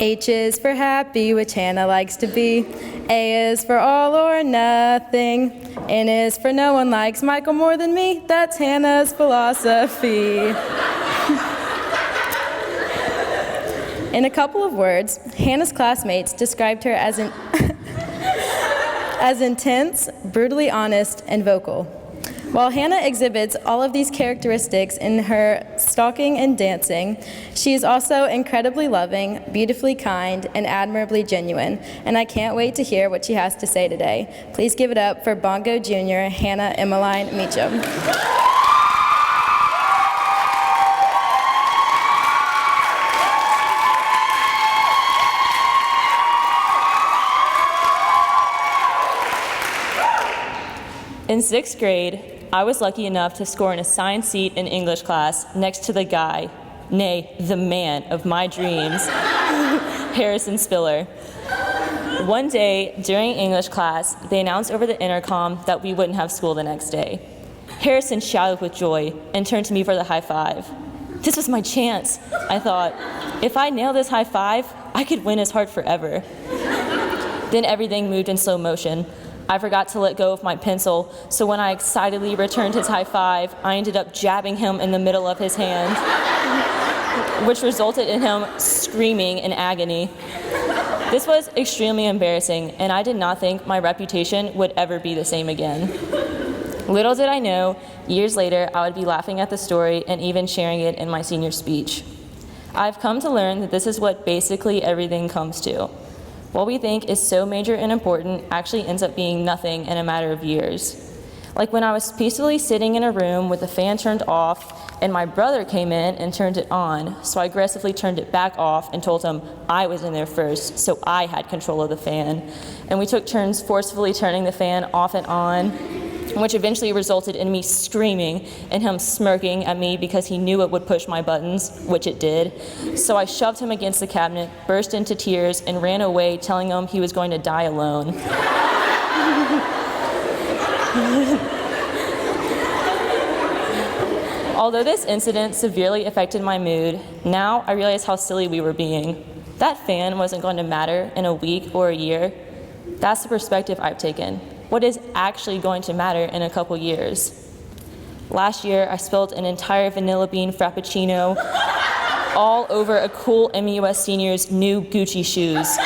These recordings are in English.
H is for happy, which Hannah likes to be. A is for all or nothing. N is for no one likes Michael more than me. That's Hannah's philosophy. In a couple of words, Hannah's classmates described her as as intense, brutally honest, and vocal. While Hannah exhibits all of these characteristics in her stalking and dancing, she is also incredibly loving, beautifully kind, and admirably genuine, and I can't wait to hear what she has to say today. Please give it up for Bongo Jr. Hannah Emmeline Meacham. In 6th grade, I was lucky enough to score an assigned seat in English class next to the guy, nay, the man of my dreams, Harrison Spiller. One day, during English class, they announced over the intercom that we wouldn't have school the next day. Harrison shouted with joy and turned to me for the high five. This was my chance, I thought. If I nail this high five, I could win his heart forever. Then everything moved in slow motion. I forgot to let go of my pencil, so when I excitedly returned his high five, I ended up jabbing him in the middle of his hand, which resulted in him screaming in agony. This was extremely embarrassing, and I did not think my reputation would ever be the same again. Little did I know, years later, I would be laughing at the story and even sharing it in my senior speech. I've come to learn that this is what basically everything comes to. What we think is so major and important actually ends up being nothing in a matter of years. Like when I was peacefully sitting in a room with the fan turned off and my brother came in and turned it on, so I aggressively turned it back off and told him I was in there first, so I had control of the fan. And we took turns forcefully turning the fan off and on, which eventually resulted in me screaming and him smirking at me because he knew it would push my buttons, which it did. So I shoved him against the cabinet, burst into tears, and ran away telling him he was going to die alone. Although this incident severely affected my mood, now I realize how silly we were being. That fan wasn't going to matter in a week or a year. That's the perspective I've taken. What is actually going to matter in a couple years? Last year, I spilled an entire vanilla bean frappuccino all over a cool MUS senior's new Gucci shoes.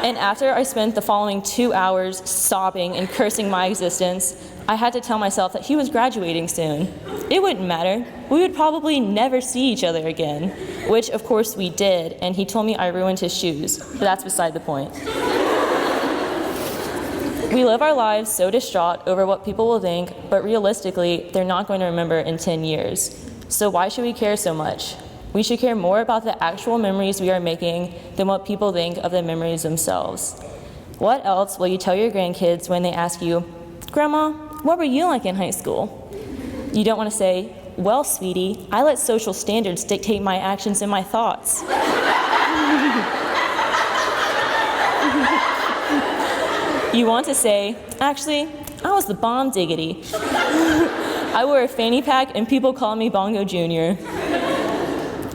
And after I spent the following 2 hours sobbing and cursing my existence, I had to tell myself that he was graduating soon. It wouldn't matter. We would probably never see each other again, which of course we did, and he told me I ruined his shoes, but that's beside the point. We live our lives so distraught over what people will think, but realistically, they're not going to remember in 10 years. So why should we care so much? We should care more about the actual memories we are making than what people think of the memories themselves. What else will you tell your grandkids when they ask you, "Grandma, what were you like in high school?" You don't want to say, "Well, sweetie, I let social standards dictate my actions and my thoughts." You want to say, "Actually, I was the bomb diggity. I wore a fanny pack and people called me Bongo Jr."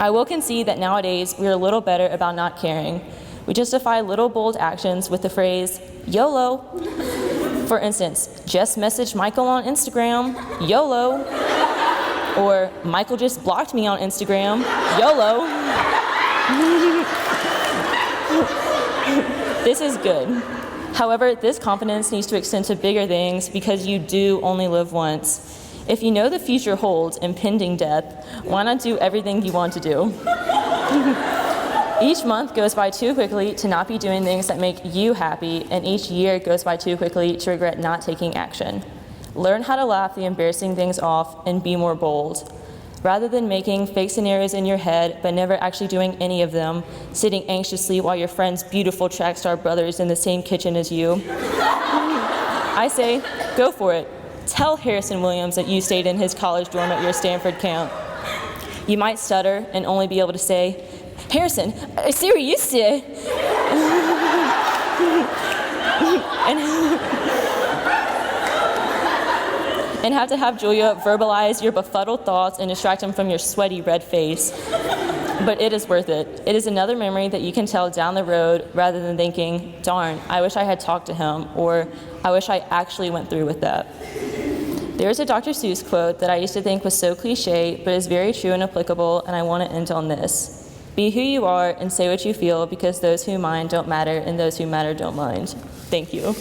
I will concede that nowadays we are a little better about not caring. We justify little bold actions with the phrase, "YOLO." For instance, just messaged Michael on Instagram, YOLO. Or Michael just blocked me on Instagram, YOLO. This is good. However, this confidence needs to extend to bigger things because you do only live once. If you know the future holds impending death, why not do everything you want to do? Each month goes by too quickly to not be doing things that make you happy, and each year goes by too quickly to regret not taking action. Learn how to laugh the embarrassing things off and be more bold. Rather than making fake scenarios in your head but never actually doing any of them, sitting anxiously while your friend's beautiful track star brother is in the same kitchen as you, I say, go for it. Tell Harrison Williams that you stayed in his college dorm at your Stanford camp. You might stutter and only be able to say, "Harrison, I see where you sit." and have to have Julia verbalize your befuddled thoughts and distract him from your sweaty red face. but it is worth it. It is another memory that you can tell down the road rather than thinking, darn, I wish I had talked to him, or I wish I actually went through with that. There is a Dr. Seuss quote that I used to think was so cliche, but is very true and applicable, and I want to end on this. Be who you are and say what you feel, because those who mind don't matter, and those who matter don't mind. Thank you.